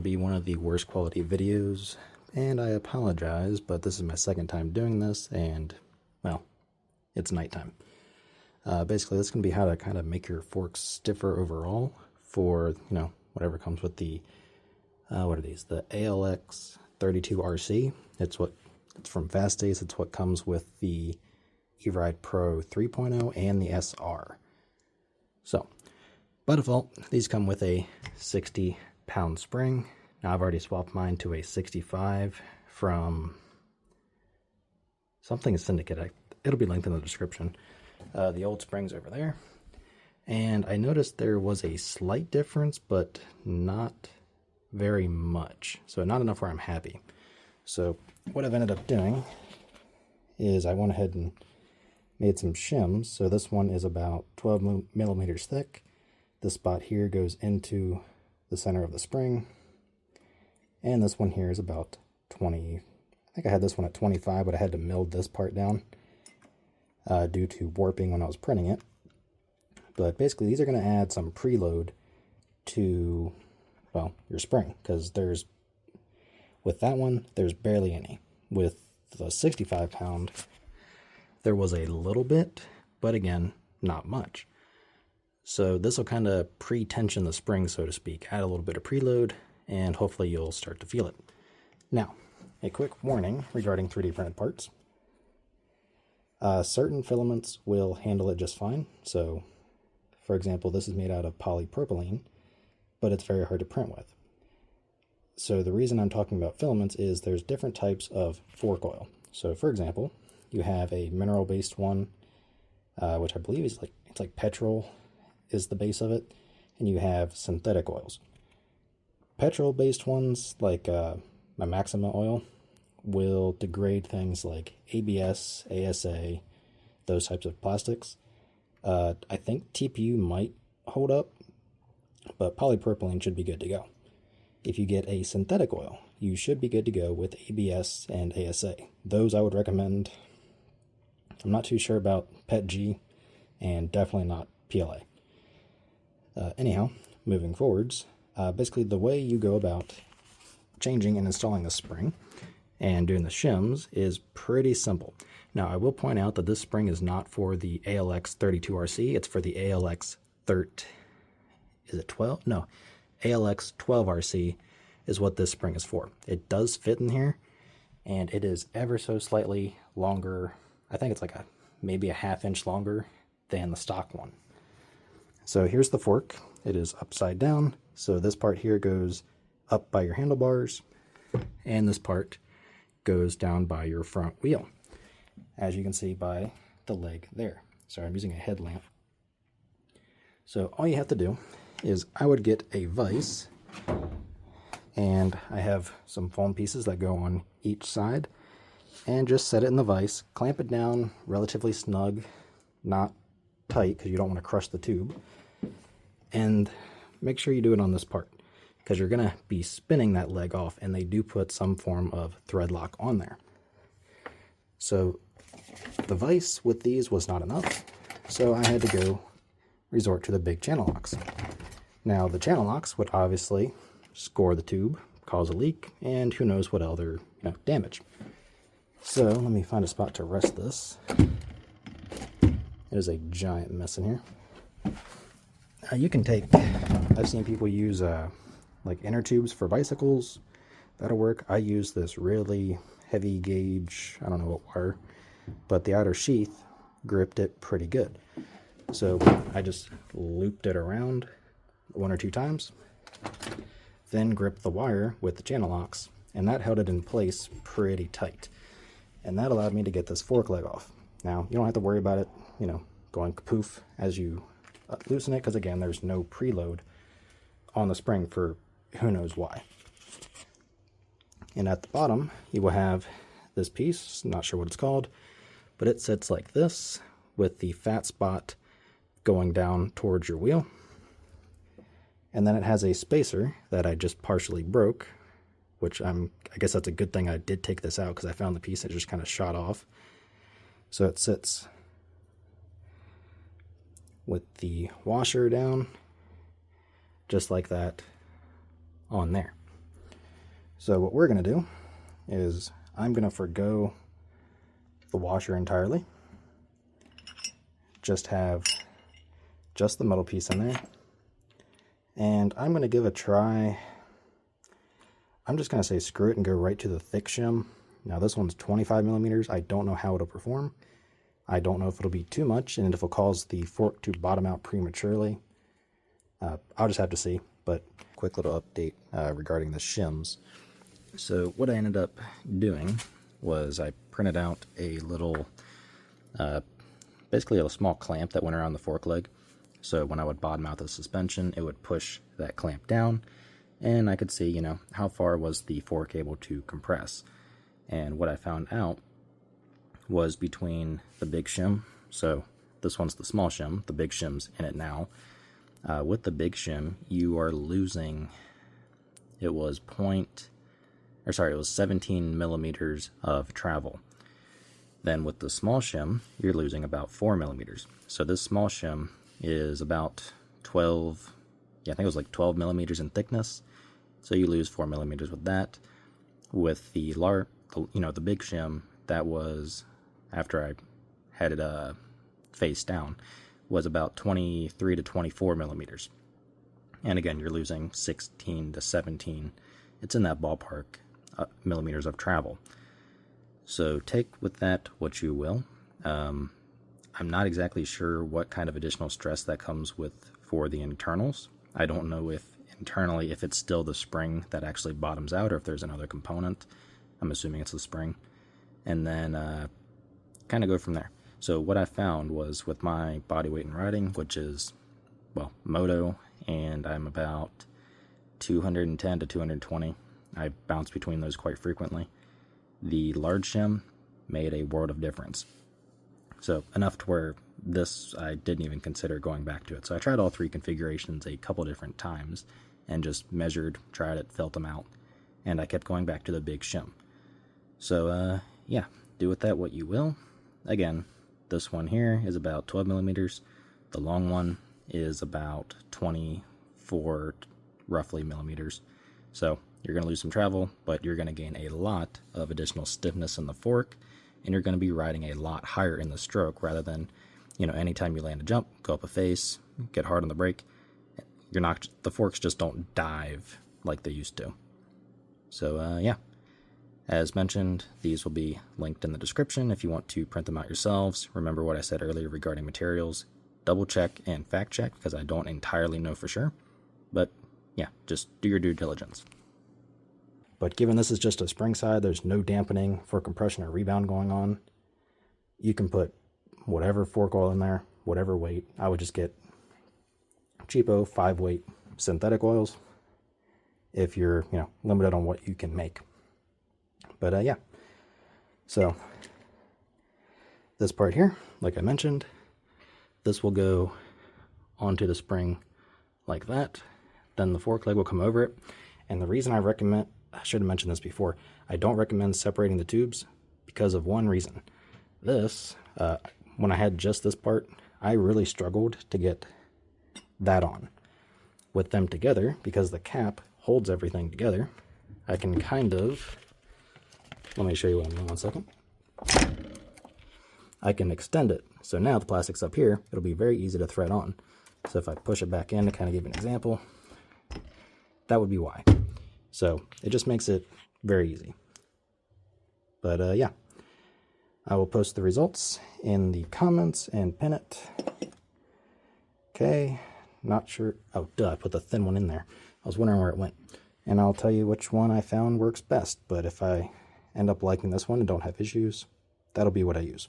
Be one of the worst quality videos, and I apologize, but this is my second time doing this, and well, it's nighttime. Basically, this can be how to kind of make your forks stiffer overall for, whatever comes with the what are these, the ALX 32RC. It's from Fast-Ace. It's what comes with the ERide Pro 3.0 and the SR. So by default, these come with a 60-pound spring. Now I've already swapped mine to a 65 from something Syndicate. It'll be linked in the description. The old spring's over there. And I noticed there was a slight difference, but not very much. So not enough where I'm happy. So what I've ended up doing is I went ahead and made some shims. So this one is about 12 millimeters thick. This spot here goes into the center of the spring. And this one here is about 20. I think I had this one at 25, but I had to mill this part down due to warping when I was printing it. But basically, these are going to add some preload to, well, your spring, because with that one, there's barely any. With the 65-pound, there was a little bit, but again, not much. So this will kind of pre-tension the spring, so to speak, add a little bit of preload, and hopefully you'll start to feel it. Now, a quick warning regarding 3D printed parts. Certain filaments will handle it just fine. So, for example, this is made out of polypropylene, but it's very hard to print with. So the reason I'm talking about filaments is there's different types of fork oil. So, for example, you have a mineral-based one, which I believe is it's like petrol is the base of it, and you have synthetic oils. Petrol-based ones, like my Maxima oil, will degrade things like ABS, ASA, those types of plastics. I think TPU might hold up, but polypropylene should be good to go. If you get a synthetic oil, you should be good to go with ABS and ASA. Those I would recommend. I'm not too sure about PETG, and definitely not PLA. Anyhow, moving forwards, basically the way you go about changing and installing the spring and doing the shims is pretty simple. Now, I will point out that this spring is not for the ALX 32RC. It's for the ALX 12? No, ALX 12RC is what this spring is for. It does fit in here, and it is ever so slightly longer. I think it's like maybe a ½ inch longer than the stock one. So here's the fork. It is upside down. So this part here goes up by your handlebars, and this part goes down by your front wheel, as you can see by the leg there. Sorry, I'm using a headlamp. So all you have to do is I would get a vise, and I have some foam pieces that go on each side, and just set it in the vise, clamp it down relatively snug, not tight because you don't want to crush the tube, and make sure you do it on this part, because you're going to be spinning that leg off, and they do put some form of thread lock on there. So the vise with these was not enough, so I had to go resort to the big channel locks. Now, the channel locks would obviously score the tube, cause a leak, and who knows what other damage. So let me find a spot to rest this. It is a giant mess in here. You can take, I've seen people use like inner tubes for bicycles. That'll work. I use this really heavy gauge, I don't know what wire, but the outer sheath gripped it pretty good. So I just looped it around 1 or 2 times, then gripped the wire with the channel locks, and that held it in place pretty tight. And that allowed me to get this fork leg off. Now, you don't have to worry about it, going kapoof as you loosen it, because again, there's no preload on the spring for who knows why. And at the bottom, you will have this piece, not sure what it's called, but it sits like this with the fat spot going down towards your wheel. And then it has a spacer that I just partially broke, which I guess that's a good thing I did take this out, because I found the piece that just kind of shot off. So it sits with the washer down, just like that on there. So what we're going to do is I'm going to forgo the washer entirely. Just have just the metal piece in there. And I'm going to give a try. I'm just going to say screw it and go right to the thick shim. Now this one's 25 millimeters. I don't know how it'll perform. I don't know if it'll be too much and if it'll cause the fork to bottom out prematurely. I'll just have to see. But quick little update regarding the shims. So what I ended up doing was I printed out a little, basically a small clamp that went around the fork leg. So when I would bottom out the suspension, it would push that clamp down, and I could see, you know, how far was the fork able to compress. And what I found out was between the big shim, so this one's the small shim, the big shim's in it now. With the big shim, you are losing, it was 17 millimeters of travel. Then with the small shim, you're losing about 4 millimeters. So this small shim is about 12, I think it was like 12 millimeters in thickness. So you lose 4 millimeters with that. With the the big shim, that was, after I had it face down, was about 23 to 24 millimeters. And again, you're losing 16 to 17. It's in that ballpark, millimeters of travel. So take with that what you will. I'm not exactly sure what kind of additional stress that comes with for the internals. I don't know if internally, if it's still the spring that actually bottoms out or if there's another component. I'm assuming it's the spring. And then kind of go from there. So what I found was with my body weight and riding, which is, well, moto, and I'm about 210 to 220. I bounce between those quite frequently. The large shim made a world of difference. So enough to where this, I didn't even consider going back to it. So I tried all three configurations a couple different times and just measured, tried it, felt them out, and I kept going back to the big shim. So yeah, do with that what you will. Again, this one here is about 12 millimeters. The long one is about 24 roughly millimeters. So you're going to lose some travel, but you're going to gain a lot of additional stiffness in the fork, and you're going to be riding a lot higher in the stroke rather than, you know, anytime you land a jump, go up a face, get hard on the brake, the forks just don't dive like they used to. So yeah, as mentioned, these will be linked in the description if you want to print them out yourselves. Remember what I said earlier regarding materials. Double check and fact check because I don't entirely know for sure. But yeah, just do your due diligence. But given this is just a spring side, there's no dampening for compression or rebound going on. You can put whatever fork oil in there, whatever weight. I would just get cheapo 5-weight synthetic oils if you're, you know, limited on what you can make. But yeah, so this part here, like I mentioned, this will go onto the spring like that. Then the fork leg will come over it. And the reason I should have mentioned this before, I don't recommend separating the tubes because of one reason. This, when I had just this part, I really struggled to get that on. With them together, because the cap holds everything together, I can kind of, let me show you what I'm doing 1 second. I can extend it. So now the plastic's up here, it'll be very easy to thread on. So if I push it back in to kind of give an example, that would be why. So it just makes it very easy. But yeah, I will post the results in the comments and pin it. Okay, not sure. Oh, duh, I put the thin one in there. I was wondering where it went. And I'll tell you which one I found works best. But if I end up liking this one and don't have issues, that'll be what I use.